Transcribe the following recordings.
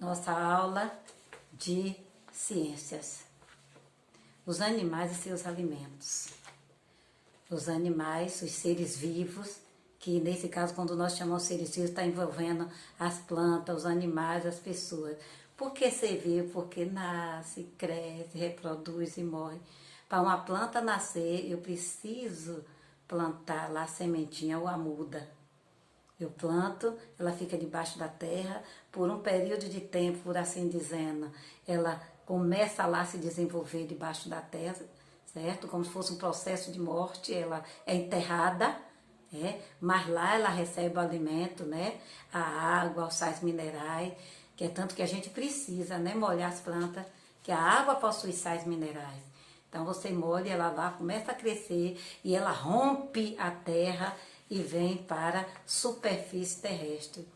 nossa aula de ciências. Os animais e seus alimentos. Os animais, os seres vivos, que nesse caso, quando nós chamamos seres vivos, está envolvendo as plantas, os animais, as pessoas. Por que ser vivo? Porque nasce, cresce, reproduz e morre. Para uma planta nascer, eu preciso plantar lá a sementinha ou a muda. Eu planto, ela fica debaixo da terra, por um período de tempo, por assim dizendo, ela começa lá a se desenvolver debaixo da terra, certo? Como se fosse um processo de morte, ela é enterrada, mas lá ela recebe o alimento, né? A água, os sais minerais, que é tanto que a gente precisa, né? Molhar as plantas, que a água possui sais minerais. Então você molha, ela lá começa a crescer e ela rompe a terra e vem para a superfície terrestre.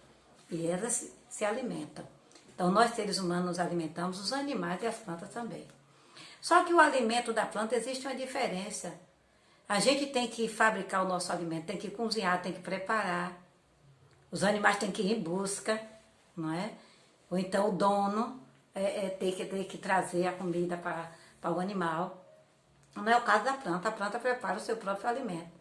E elas se alimentam. Então nós seres humanos nos alimentamos, os animais e as plantas também. Só que o alimento da planta existe uma diferença. A gente tem que fabricar o nosso alimento, tem que cozinhar, tem que preparar. Os animais têm que ir em busca, não é? Ou então o dono tem que trazer a comida para o animal. Não é o caso da planta, a planta prepara o seu próprio alimento.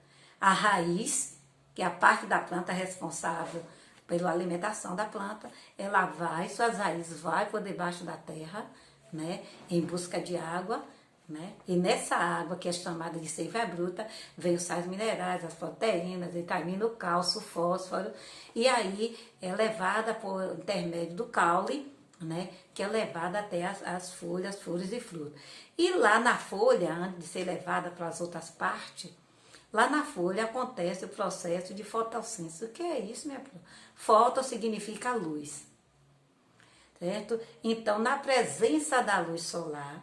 A raiz, que é a parte da planta responsável pela alimentação da planta, ela vai, suas raízes vai por debaixo da terra, né, em busca de água, né, e nessa água, que é chamada de seiva bruta, vem os sais minerais, as proteínas, vitamina, o cálcio, o fósforo, e aí é levada por intermédio do caule, né, que é levada até as folhas, flores e frutos. E lá na folha, antes de ser levada para as outras partes, lá na folha acontece o processo de fotossíntese. O que é isso, minha prima? Foto significa luz, certo? Então, na presença da luz solar,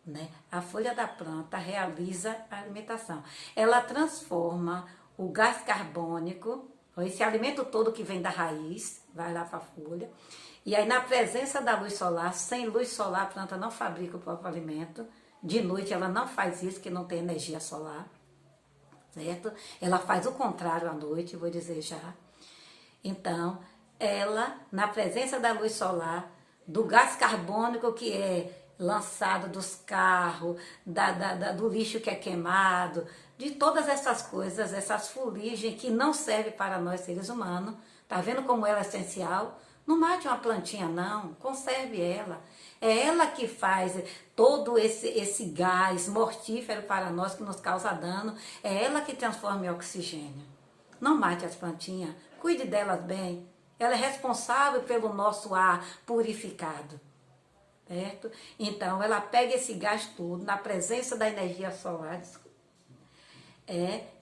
né, a folha da planta realiza a alimentação. Ela transforma o gás carbônico, esse alimento todo que vem da raiz, vai lá para a folha, e aí na presença da luz solar, sem luz solar a planta não fabrica o próprio alimento, de noite ela não faz isso, que não tem energia solar, certo? Ela faz o contrário à noite, vou dizer já. Então, ela, na presença da luz solar, do gás carbônico que é lançado dos carros, do lixo que é queimado, de todas essas coisas, essas fuligens que não servem para nós seres humanos, tá vendo como ela é essencial? Não mate uma plantinha não, conserve ela. É ela que faz todo esse gás mortífero para nós, que nos causa dano, é ela que transforma em oxigênio. Não mate as plantinhas, cuide delas bem. Ela é responsável pelo nosso ar purificado, certo? Então, ela pega esse gás todo, na presença da energia solar,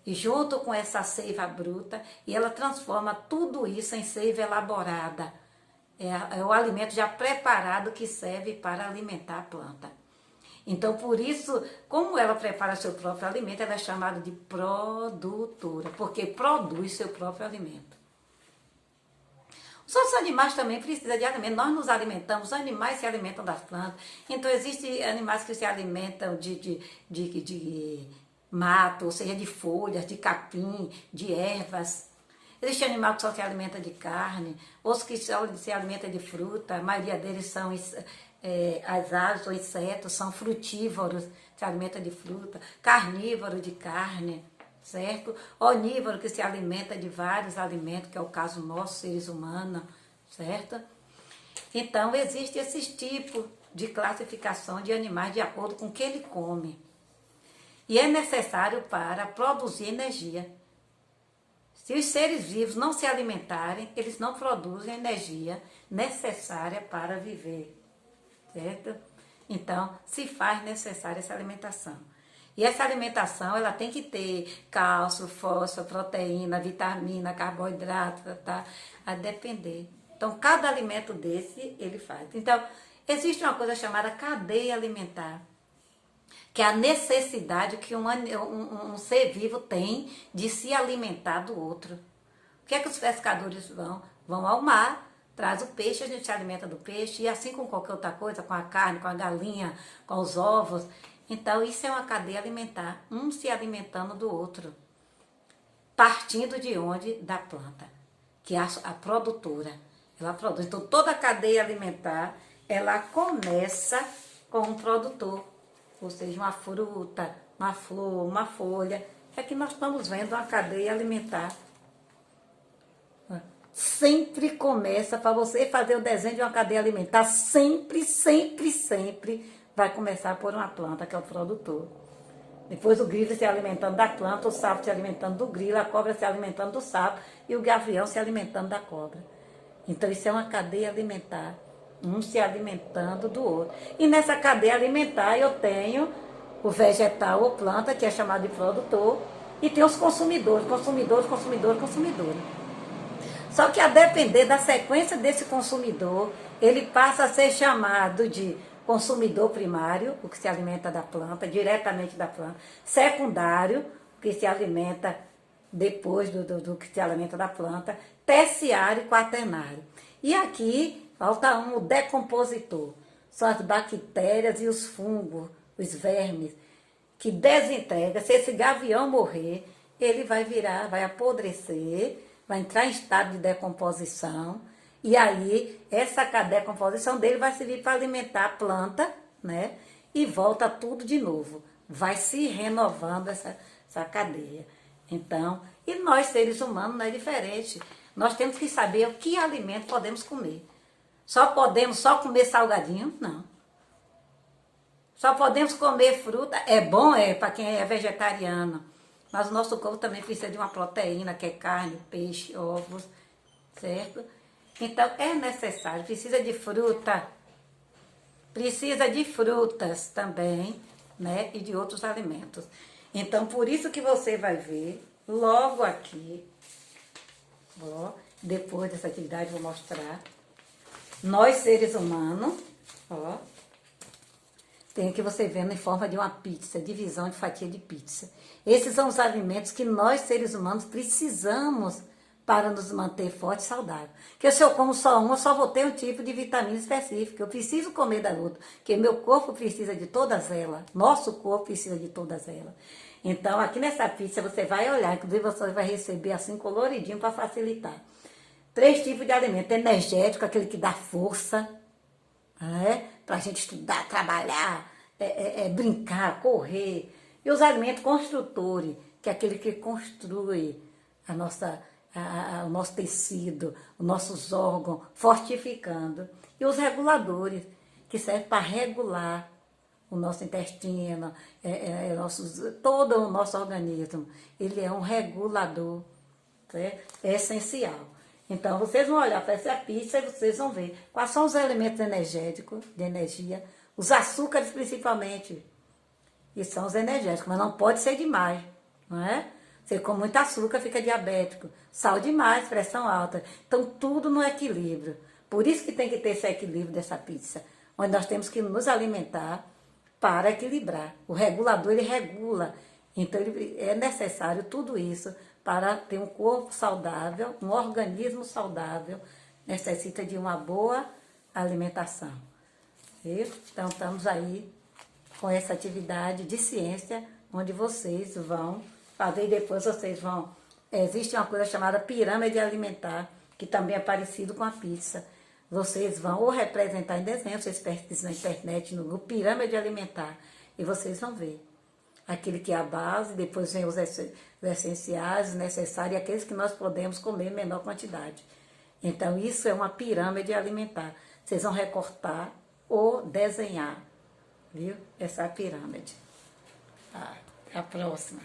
e junto com essa seiva bruta, e ela transforma tudo isso em seiva elaborada. É o alimento já preparado que serve para alimentar a planta. Então, por isso, como ela prepara seu próprio alimento, ela é chamada de produtora, porque produz seu próprio alimento. Os outros animais também precisam de alimento. Nós nos alimentamos, os animais se alimentam das plantas. Então, existem animais que se alimentam de mato, ou seja, de folhas, de capim, de ervas. Existe animal que só se alimenta de carne, outros que só se alimenta de fruta, a maioria deles são as aves ou insetos, são frutívoros, se alimenta de fruta, carnívoro de carne, certo? Onívoro que se alimenta de vários alimentos, que é o caso nosso, seres humanos, certo? Então, existe esses tipos de classificação de animais de acordo com o que ele come. E é necessário para produzir energia. Se os seres vivos não se alimentarem, eles não produzem a energia necessária para viver, certo? Então, se faz necessária essa alimentação. E essa alimentação, ela tem que ter cálcio, fósforo, proteína, vitamina, carboidrato, tá? A depender. Então, cada alimento desse, ele faz. Então, existe uma coisa chamada cadeia alimentar, que é a necessidade que um ser vivo tem de se alimentar do outro. O que é que os pescadores vão? Vão ao mar, traz o peixe, a gente se alimenta do peixe, e assim com qualquer outra coisa, com a carne, com a galinha, com os ovos. Então, isso é uma cadeia alimentar, um se alimentando do outro. Partindo de onde? Da planta, que é a produtora. ela produz. Então, toda a cadeia alimentar, ela começa com um produtor, ou seja, uma fruta, uma flor, uma folha. Aqui nós estamos vendo uma cadeia alimentar. Sempre começa, para você fazer o desenho de uma cadeia alimentar, sempre, sempre, sempre vai começar por uma planta, que é o produtor. Depois o grilo se alimentando da planta, o sapo se alimentando do grilo, a cobra se alimentando do sapo e o gavião se alimentando da cobra. Então isso é uma cadeia alimentar, um se alimentando do outro. E nessa cadeia alimentar eu tenho o vegetal ou planta, que é chamado de produtor, e tem os consumidores, consumidores, consumidores, consumidores. Só que a depender da sequência desse consumidor, ele passa a ser chamado de consumidor primário, o que se alimenta da planta, diretamente da planta, secundário, o que se alimenta depois do que se alimenta da planta, terciário e quaternário. E aqui falta um, o decompositor. São as bactérias e os fungos, os vermes, que desintegra. Se esse gavião morrer, ele vai virar, vai apodrecer, vai entrar em estado de decomposição, e aí essa decomposição dele vai servir para alimentar a planta, né? E volta tudo de novo. Vai se renovando essa cadeia. Então, e nós seres humanos não é diferente. Nós temos que saber o que alimento podemos comer. Só podemos comer salgadinho? Não. Só podemos comer fruta? É bom, para quem é vegetariano. Mas o nosso corpo também precisa de uma proteína, que é carne, peixe, ovos, certo? Então, é necessário, precisa de fruta, precisa de frutas também, né? E de outros alimentos. Então, por isso que você vai ver, logo aqui, ó, depois dessa atividade eu vou mostrar, nós seres humanos, ó, tem que você vendo em forma de uma pizza, divisão de fatia de pizza. Esses são os alimentos que nós, seres humanos, precisamos para nos manter forte e saudável. Porque se eu como só um, eu só vou ter um tipo de vitamina específica. Eu preciso comer da outra, porque meu corpo precisa de todas elas. Nosso corpo precisa de todas elas. Então, aqui nessa pizza, você vai olhar, inclusive você vai receber assim coloridinho para facilitar. 3 tipos de alimento. Energético, aquele que dá força, né? Para a gente estudar, trabalhar, brincar, correr. E os alimentos construtores, que é aquele que constrói o nosso tecido, os nossos órgãos, fortificando. E os reguladores, que servem para regular o nosso intestino, todo o nosso organismo. Ele é um regulador, certo? É essencial. Então, vocês vão olhar para essa pizza e vocês vão ver quais são os elementos energéticos, de energia, os açúcares principalmente, e são os energéticos, mas não pode ser demais, não é? Você come muito açúcar, fica diabético, sal demais, pressão alta. Então, tudo no equilíbrio. Por isso que tem que ter esse equilíbrio dessa pizza, onde nós temos que nos alimentar para equilibrar. O regulador, ele regula. Então, é necessário tudo isso para ter um corpo saudável, um organismo saudável, necessita de uma boa alimentação. Viu? Então, estamos aí com essa atividade de ciência, onde vocês vão fazer e depois vocês vão... Existe uma coisa chamada pirâmide alimentar, que também é parecido com a pizza. Vocês vão ou representar em desenho, vocês pesquisam na internet, no grupo pirâmide alimentar, e vocês vão ver. Aquele que é a base, depois vem os essenciais, necessários, e aqueles que nós podemos comer em menor quantidade. Então, isso é uma pirâmide alimentar. Vocês vão recortar ou desenhar, viu? Essa pirâmide. Tá, até a próxima.